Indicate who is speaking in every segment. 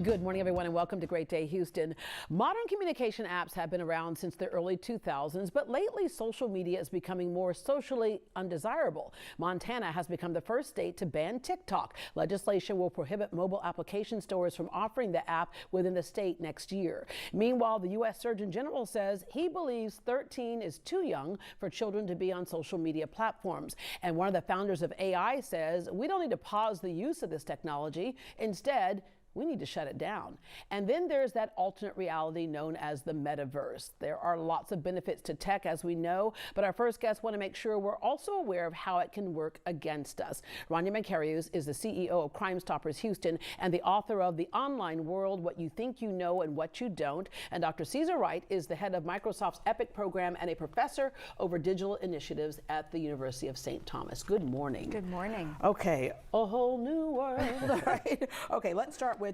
Speaker 1: Good morning, everyone, and welcome to Great Day Houston. Modern communication apps have been around since the early 2000s, but lately social media is becoming more socially undesirable. Montana has become the first state to ban TikTok. Legislation will prohibit mobile application stores from offering the app within the state next year. Meanwhile, the U.S. Surgeon General says he believes 13 is too young for children to be on social media platforms. And one of the founders of AI says we don't need to pause the use of this technology. Instead, we need to shut it down. And then there's that alternate reality known as the Metaverse. There are lots of benefits to tech, as we know, but our first guests want to make sure we're also aware of how it can work against us. Rania Makarios is the CEO of Crime Stoppers Houston and the author of The Online World, What You Think You Know and What You Don't. And Dr. Cesar Wright is the head of Microsoft's EPIC program and a professor over digital initiatives at the University of St. Thomas. Good morning.
Speaker 2: Good morning.
Speaker 1: Okay, a whole new world. Right? Okay, let's start with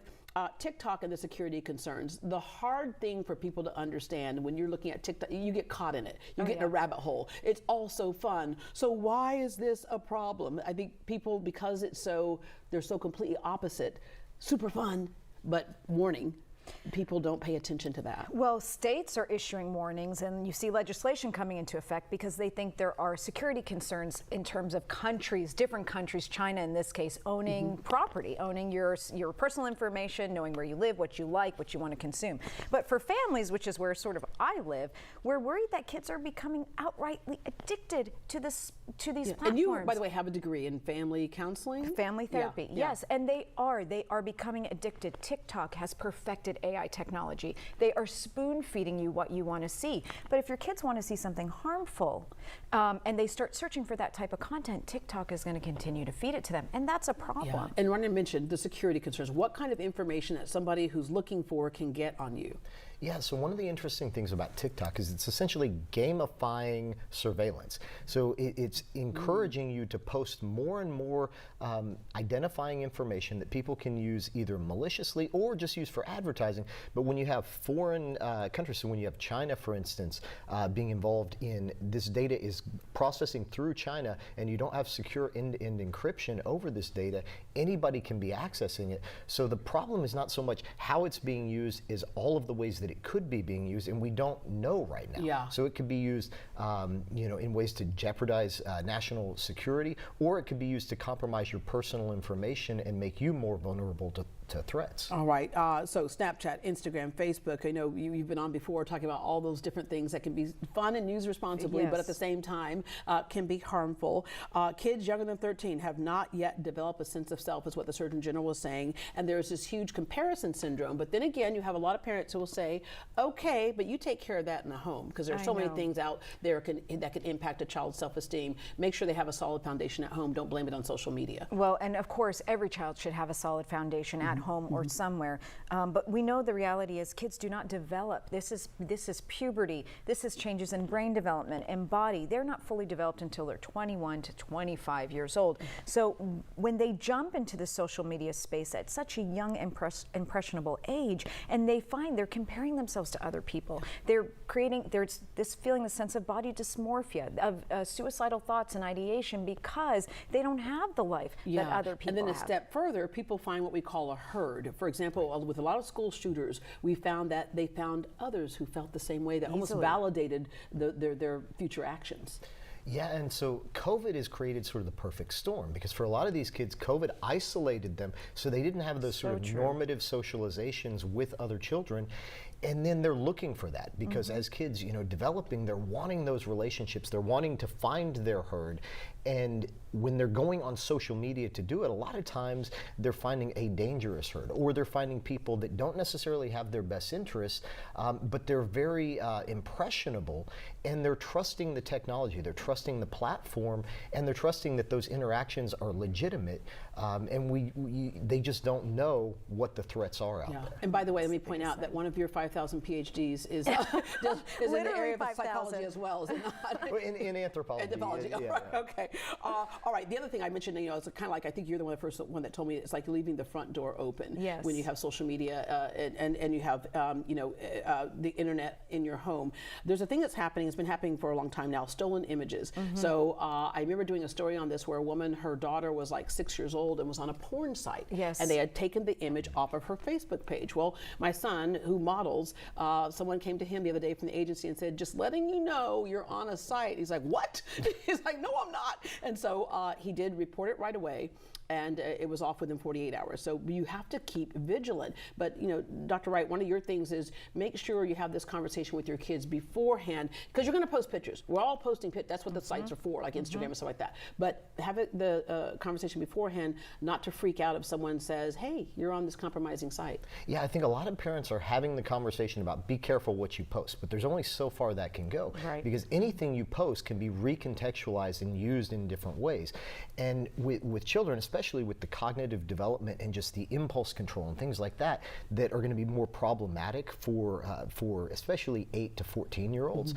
Speaker 1: TikTok and the security concerns. The hard thing for people to understand when you're looking at TikTok, you get caught in it. You get in a rabbit hole. It's all so fun. So why is this a problem? I think people, because they're so completely opposite, super fun, but warning. People don't pay attention to that.
Speaker 2: Well, states are issuing warnings, and you see legislation coming into effect because they think there are security concerns in terms of countries, different countries, China in this case, owning property, owning your personal information, knowing where you live, what you like, what you want to consume. But for families, which is where sort of I live, we're worried that kids are becoming outrightly addicted to these platforms.
Speaker 1: And you, by the way, have a degree in family counseling?
Speaker 2: Family therapy, yes. And they are becoming addicted. TikTok has perfected AI technology. They are spoon feeding you what you want to see. But if your kids want to see something harmful and they start searching for that type of content, TikTok is going to continue to feed it to them. And that's a problem.
Speaker 1: Yeah. And Rania mentioned the security concerns. What kind of information that somebody who's looking for can get on you?
Speaker 3: Yeah, so one of the interesting things about TikTok is it's essentially gamifying surveillance. So it's encouraging you to post more and more identifying information that people can use either maliciously or just use for advertising. But when you have foreign countries, so when you have China, for instance, being involved in this data is processing through China and you don't have secure end-to-end encryption over this data, anybody can be accessing it. So the problem is not so much how it's being used, is all of the ways that it could be being used, and we don't know right now.
Speaker 1: Yeah.
Speaker 3: So it could be used in ways to jeopardize national security, or it could be used to compromise your personal information and make you more vulnerable to threats.
Speaker 1: All right, so Snapchat, Instagram, Facebook, I know you've been on before talking about all those different things that can be fun and used responsibly, but at the same time can be harmful. Kids younger than 13 have not yet developed a sense of self, is what the Surgeon General was saying, and there's this huge comparison syndrome. But then again, you have a lot of parents who will say, okay, but you take care of that in the home, because there's so many things out there that can impact a child's self-esteem. Make sure they have a solid foundation at home. Don't blame it on social media.
Speaker 2: Well, and of course, every child should have a solid foundation at home or somewhere. But we know the reality is kids do not develop. This is puberty. This is changes in brain development and body. They're not fully developed until they're 21 to 25 years old. So when they jump into the social media space at such a young, impressionable age, and they find they're comparing themselves to other people, there's this feeling, the sense of body dysmorphia, of suicidal thoughts and ideation, because they don't have the life that other people have.
Speaker 1: And then a step further, people find what we call a herd. For example, with a lot of school shooters, we found that they found others who felt the same way, that almost validated their future actions.
Speaker 3: Yeah, and so COVID has created sort of the perfect storm, because for a lot of these kids, COVID isolated them, so they didn't have those sort of normative socializations with other children. And then they're looking for that, because as kids, developing, they're wanting those relationships, they're wanting to find their herd. And when they're going on social media to do it, a lot of times they're finding a dangerous herd, or they're finding people that don't necessarily have their best interests, but they're very impressionable, and they're trusting the technology, they're trusting the platform, and they're trusting that those interactions are legitimate, and they just don't know what the threats are out there.
Speaker 1: And by the way, let me point out that one of your 5,000 PhDs is in the area of psychology as well, is it not?
Speaker 3: In anthropology.
Speaker 1: Anthropology, okay. All right, the other thing I mentioned, it's kind of like, I think you're the first one that told me, it's like leaving the front door open when you have social media and you have the internet in your home. There's a thing that's happening, it's been happening for a long time now, stolen images. So I remember doing a story on this where a woman, her daughter was like 6 years old, old and was on a porn site.
Speaker 2: Yes.
Speaker 1: And they had taken the image off of her Facebook page. Well, my son, who models, someone came to him the other day from the agency and said, just letting you know you're on a site. He's like, what? He's like, no, I'm not. And so he did report it right away. And it was off within 48 hours. So you have to keep vigilant. But, you know, Dr. Wright, one of your things is make sure you have this conversation with your kids beforehand, because you're going to post pictures. We're all posting pictures. That's what the sites are for, like Instagram and stuff like that. But have the conversation beforehand, not to freak out if someone says, hey, you're on this compromising site.
Speaker 3: Yeah, I think a lot of parents are having the conversation about be careful what you post, but there's only so far that can go.
Speaker 2: Right.
Speaker 3: Because anything you post can be recontextualized and used in different ways. And with children, especially with the cognitive development and just the impulse control and things like that, that are going to be more problematic for especially 8 to 14-year-olds.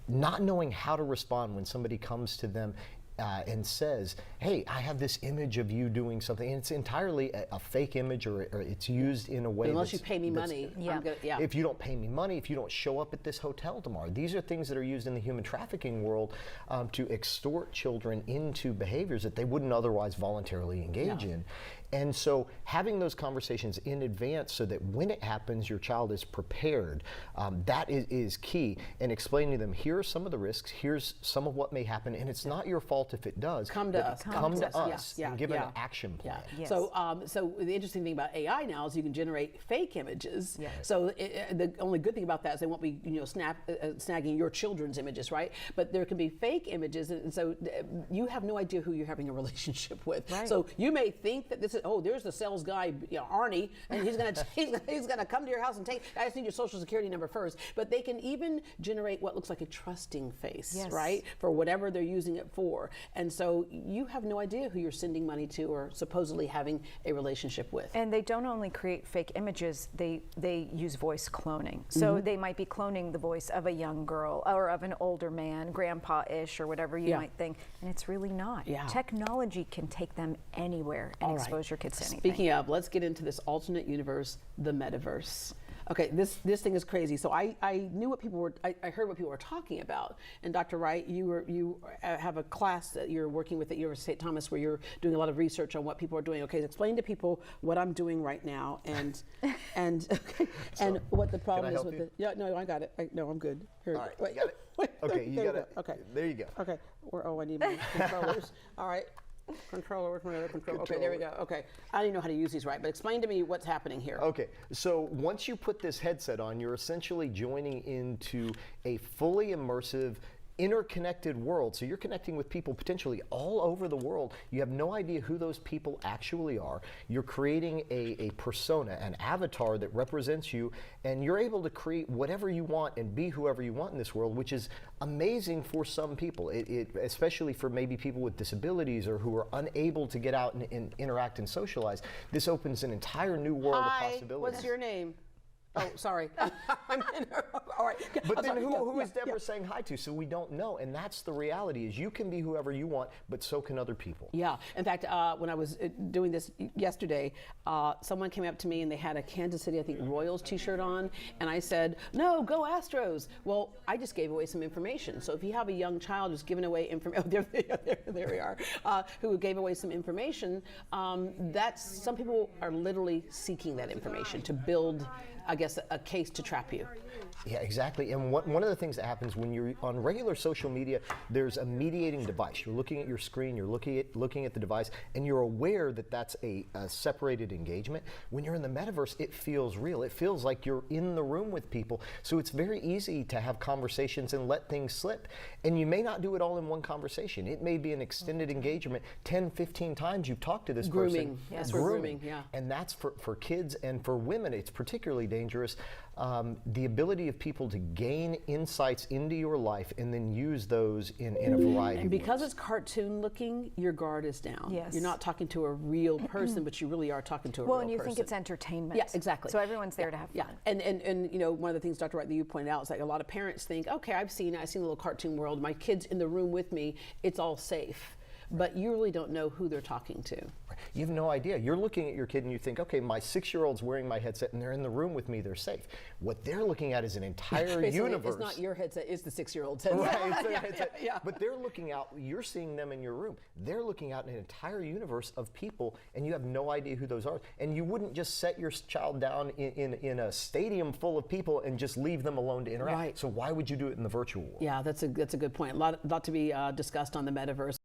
Speaker 3: Not knowing how to respond when somebody comes to them and says, hey, I have this image of you doing something, and it's entirely a fake image, or it's used in a way
Speaker 1: Unless you pay me money.
Speaker 3: If you don't pay me money, if you don't show up at this hotel tomorrow. These are things that are used in the human trafficking world to extort children into behaviors that they wouldn't otherwise voluntarily engage in. And so having those conversations in advance so that when it happens, your child is prepared, that is key. And explaining to them, here are some of the risks, here's some of what may happen, and it's not your fault if it does.
Speaker 1: Come to us.
Speaker 3: Come to us and give an action plan.
Speaker 1: Yes. So the interesting thing about AI now is you can generate fake images.
Speaker 2: Yes.
Speaker 1: So the only good thing about that is they won't be, you know, snagging your children's images, right? But there can be fake images, and so you have no idea who you're having a relationship with.
Speaker 2: Right.
Speaker 1: So you may think that this is, oh, there's the sales guy, you know, Arnie, and he's gonna come to your house and take. I just need your social security number first. But they can even generate what looks like a trusting face, right, for whatever they're using it for. And so you have no idea who you're sending money to or supposedly having a relationship with.
Speaker 2: And they don't only create fake images, they use voice cloning. So they might be cloning the voice of a young girl or of an older man, grandpa-ish or whatever you might think, and it's really not. Technology can take them anywhere and expose your kids to anything.
Speaker 1: Speaking of, let's get into this alternate universe, the Metaverse. Okay, this thing is crazy. So I knew what people were, I heard what people were talking about. And Dr. Wright, you have a class that you're working with at University of St. Thomas where you're doing a lot of research on what people are doing. Okay, explain to people what I'm doing right now and and what the problem is with it. Yeah, no, I got it. No, I'm good. Here,
Speaker 3: all right, you got it. Okay, you got it. Okay, there you go.
Speaker 1: Okay, I need my controllers. All right. Controller, where's my other controller? Okay, there we go. Okay, I don't even know how to use these right, but explain to me what's happening here.
Speaker 3: Okay, so once you put this headset on, you're essentially joining into a fully immersive, interconnected world. So you're connecting with people potentially all over the world. You have no idea who those people actually are. You're creating a persona, an avatar that represents you, and you're able to create whatever you want and be whoever you want in this world, which is amazing for some people, especially for maybe people with disabilities or who are unable to get out and interact and socialize. This opens an entire new world of possibilities.
Speaker 1: What's your name? Oh, sorry. All right.
Speaker 3: But then who is Deborah saying hi to? So we don't know. And that's the reality, is you can be whoever you want, but so can other people.
Speaker 1: Yeah. In fact, when I was doing this yesterday, someone came up to me and they had a Kansas City, I think, Royals t-shirt on. And I said, no, go Astros. Well, I just gave away some information. So if you have a young child who's giving away information, there we are, who gave away some information, some people are literally seeking that information to build, I guess, a case to trap you.
Speaker 3: Yeah, exactly. And one of the things that happens when you're on regular social media, there's a mediating device. You're looking at your screen, you're looking at the device, and you're aware that that's a separated engagement. When you're in the metaverse, it feels real. It feels like you're in the room with people. So it's very easy to have conversations and let things slip. And you may not do it all in one conversation. It may be an extended engagement. 10, 15 times you've talked to this person.
Speaker 1: Yes, grooming. Yeah.
Speaker 3: And that's for kids, and for women, it's particularly dangerous. The ability of people to gain insights into your life and then use those in a variety
Speaker 1: and because
Speaker 3: of ways.
Speaker 1: It's cartoon looking, your guard is down.
Speaker 2: Yes.
Speaker 1: You're not talking to a real person, but you really are talking to a real person.
Speaker 2: Well, and you think it's entertainment.
Speaker 1: Yeah, exactly.
Speaker 2: So everyone's there to have fun.
Speaker 1: Yeah, and you know, one of the things, Dr. Wright, that you pointed out is like a lot of parents think, okay, I've seen a little cartoon world, my kid's in the room with me, it's all safe. but you really don't know who they're talking to.
Speaker 3: You have no idea. You're looking at your kid and you think, okay, my 6-year-old's wearing my headset and they're in the room with me, they're safe. What they're looking at is an entire universe.
Speaker 1: It's not your headset, it's the 6-year-old's headset.
Speaker 3: Right, it's their headset.
Speaker 1: Yeah.
Speaker 3: But they're looking out, you're seeing them in your room. They're looking out in an entire universe of people and you have no idea who those are. And you wouldn't just set your child down in a stadium full of people and just leave them alone to interact.
Speaker 1: Right.
Speaker 3: So why would you do it in the virtual world?
Speaker 1: Yeah, that's a good point. A lot to be discussed on the metaverse.